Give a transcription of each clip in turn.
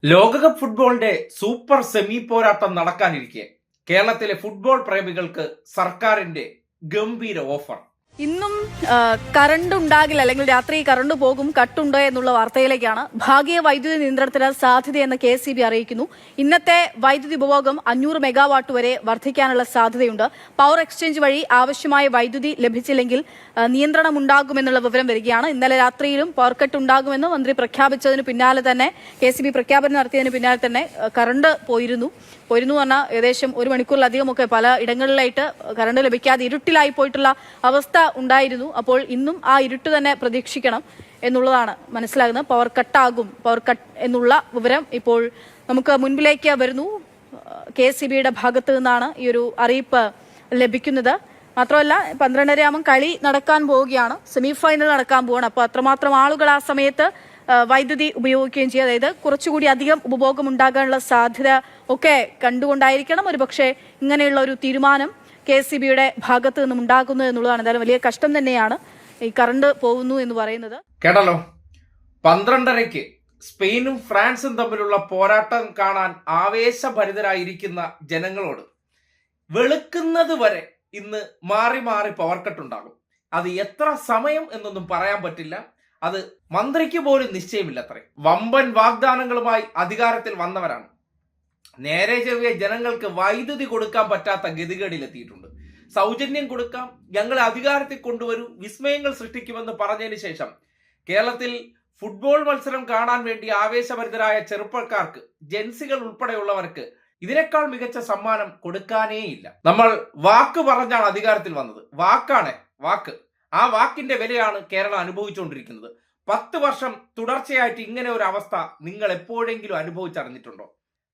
ലോകകപ്പ് ഫുട്ബോളിന്റെ super semi പോരാട്ടം നടക്കാനിരിക്കെ കേരളത്തിലെ ഫുട്ബോൾ പ്രേമികൾക്ക് സർക്കാരിന്റെ ഗംഭീര ഓഫർ. ഇന്നും കറണ്ട് ഉണ്ടാകില്ല, അല്ലെങ്കിൽ രാത്രി കറണ്ട് പോകും, കട്ടുണ്ടോ എന്നുള്ള വാർത്തയിലേക്കാണ്. ഭാഗിക വൈദ്യുതി നിയന്ത്രണത്തിന് സാധ്യതയെന്ന് KSEB അറിയിക്കുന്നു. ഇന്നത്തെ വൈദ്യുതി ഉപഭോഗം 500 മെഗാവാട്ട് വരെ വർദ്ധിക്കാനുള്ള സാധ്യതയുണ്ട്. പവർ എക്സ്ചേഞ്ച് വഴി ആവശ്യമായ വൈദ്യുതി ലഭിച്ചില്ലെങ്കിൽ നിയന്ത്രണം ഉണ്ടാകുമെന്നുള്ള വിവരം വരികയാണ്. ഇന്നലെ രാത്രിയിലും പവർ കട്ട് ഉണ്ടാകുമെന്ന് മന്ത്രി പ്രഖ്യാപിച്ചതിന് പിന്നാലെ തന്നെ, KSEB പ്രഖ്യാപനം നടത്തിയതിന് പിന്നാലെ തന്നെ കറണ്ട് പോയിരുന്നു പറഞ്ഞാൽ ഏകദേശം 1 മണിക്കൂറിലധികമൊക്കെ പല ഇടങ്ങളിലായിട്ട് കറണ്ട് ലഭിക്കാതെ ഇരുട്ടിലായി പോയിട്ടുള്ള അവസ്ഥ ഉണ്ടായിരുന്നു. അപ്പോൾ ഇന്നും ആ ഇരുട്ട് തന്നെ പ്രതീക്ഷിക്കണം എന്നുള്ളതാണ് മനസ്സിലാകുന്നത്. പവർ കട്ട് എന്നുള്ള വിവരം ഇപ്പോൾ നമുക്ക് മുൻപിലേക്ക് വരുന്നു. KSEBയുടെ ഭാഗത്ത് നിന്നാണ് ഈ ഒരു അറിയിപ്പ് ലഭിക്കുന്നത്. മാത്രമല്ല 12:30 കളി നടക്കാൻ പോവുകയാണ്, സെമി ഫൈനൽ നടക്കാൻ പോവുകയാണ്. അപ്പോൾ അത്രമാത്രം ആളുകൾ ആ സമയത്ത് വൈദ്യുതി ഉപയോഗിക്കുകയും ചെയ്യും. അതായത് കുറച്ചുകൂടി അധികം ഉപഭോഗം ഉണ്ടാകാനുള്ള സാധ്യത ഒക്കെ കണ്ടുകൊണ്ടായിരിക്കണം ഒരുപക്ഷെ ഇങ്ങനെയുള്ള ഒരു തീരുമാനം KSEBയുടെ ഭാഗത്ത് നിന്നും ഉണ്ടാകുന്നു എന്നുള്ളതാണ്. എന്തായാലും വലിയ കഷ്ടം തന്നെയാണ് ഈ കറണ്ട് പോകുന്നു എന്ന് പറയുന്നത്. കേട്ടല്ലോ, 12:30 സ്പെയിനും ഫ്രാൻസും തമ്മിലുള്ള പോരാട്ടം കാണാൻ ആവേശഭരിതരായിരിക്കുന്ന ജനങ്ങളോട് വെളുക്കുന്നത് വരെ ഇന്ന് മാറി മാറി പവർ കട്ട് ഉണ്ടാകും. അത് എത്ര സമയം എന്നൊന്നും പറയാൻ പറ്റില്ല. അത് മന്ത്രിക്ക് പോലും നിശ്ചയമില്ലത്രേ. വമ്പൻ വാഗ്ദാനങ്ങളുമായി അധികാരത്തിൽ വന്നവരാണ്. നേരെ ചെറിയ ജനങ്ങൾക്ക് വൈദ്യുതി കൊടുക്കാൻ പറ്റാത്ത ഗതികേടിലെത്തിയിട്ടുണ്ട്. സൗജന്യം കൊടുക്കാം, ഞങ്ങളെ അധികാരത്തിൽ കൊണ്ടുവരൂ, വിസ്മയങ്ങൾ സൃഷ്ടിക്കുമെന്ന് പറഞ്ഞതിന് ശേഷം കേരളത്തിൽ ഫുട്ബോൾ മത്സരം കാണാൻ വേണ്ടി ആവേശഭരിതരായ ചെറുപ്പക്കാർക്ക്, ജെൻസികൾ ഉൾപ്പെടെയുള്ളവർക്ക് ഇതിനേക്കാൾ മികച്ച സമ്മാനം കൊടുക്കാനേയില്ല. നമ്മൾ വാക്ക് പറഞ്ഞാണ് അധികാരത്തിൽ വന്നത്. വാക്ക്. ആ വാക്കിന്റെ വിലയാണ് കേരളം അനുഭവിച്ചുകൊണ്ടിരിക്കുന്നത്. 10 വർഷം തുടർച്ചയായിട്ട് ഇങ്ങനെ ഒരു അവസ്ഥ നിങ്ങൾ എപ്പോഴെങ്കിലും അനുഭവിച്ചറിഞ്ഞിട്ടുണ്ടോ?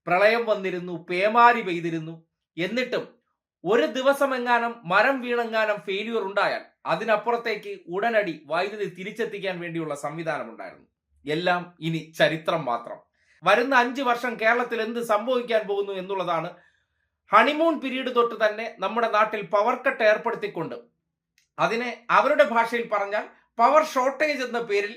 പ്രളയം വന്നിരുന്നു, പേമാരി പെയ്തിരുന്നു, എന്നിട്ടും ഒരു ദിവസം എങ്ങാനും മരം വീണെങ്ങാനും ഫെയിലിയർ ഉണ്ടായാൽ അതിനപ്പുറത്തേക്ക് ഉടനടി വൈദ്യുതി തിരിച്ചെത്തിക്കാൻ വേണ്ടിയുള്ള സംവിധാനം ഉണ്ടായിരുന്നു. എല്ലാം ഇനി ചരിത്രം മാത്രം. വരുന്ന 5 വർഷം കേരളത്തിൽ എന്ത് സംഭവിക്കാൻ പോകുന്നു എന്നുള്ളതാണ്. ഹണിമൂൺ പീരീഡ് തൊട്ട് തന്നെ നമ്മുടെ നാട്ടിൽ പവർ കട്ട് ഏർപ്പെടുത്തിക്കൊണ്ട്, അതിനെ അവരുടെ ഭാഷയിൽ പറഞ്ഞാൽ പവർ ഷോർട്ടേജ് എന്ന പേരിൽ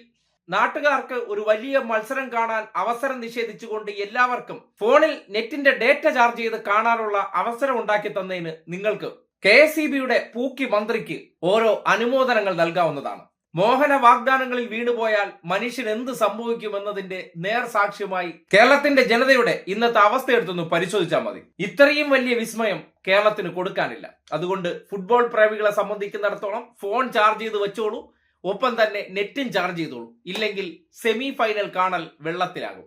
നാട്ടുകാർക്ക് ഒരു വലിയ മത്സരം കാണാൻ അവസരം നിഷേധിച്ചുകൊണ്ട് എല്ലാവർക്കും ഫോണിൽ നെറ്റിന്റെ ഡേറ്റ ചാർജ് ചെയ്ത് കാണാനുള്ള അവസരം ഉണ്ടാക്കി തന്നതിന് നിങ്ങൾക്ക് KSEBയുടെ പൂക്കി മന്ത്രിക്ക് ഓരോ അനുമോദനങ്ങൾ നൽകാവുന്നതാണ്. മോഹന വാഗ്ദാനങ്ങളിൽ വീണുപോയാൽ മനുഷ്യൻ എന്ത് സംഭവിക്കുമെന്നതിന്റെ നേർ സാക്ഷ്യമായി കേരളത്തിന്റെ ജനതയുടെ ഇന്നത്തെ അവസ്ഥ എടുത്തൊന്ന് പരിശോധിച്ചാൽ മതി. ഇത്രയും വലിയ വിസ്മയം കേരളത്തിന് കൊടുക്കാനില്ല. അതുകൊണ്ട് ഫുട്ബോൾ പ്രേമികളെ സംബന്ധിക്കുന്നിടത്തോളം ഫോൺ ചാർജ് ചെയ്ത് വെച്ചോളൂ, ഒപ്പം തന്നെ നെറ്റും ചാർജ് ചെയ്തോളൂ. ഇല്ലെങ്കിൽ സെമി ഫൈനൽ കാണൽ വെള്ളത്തിലാകും.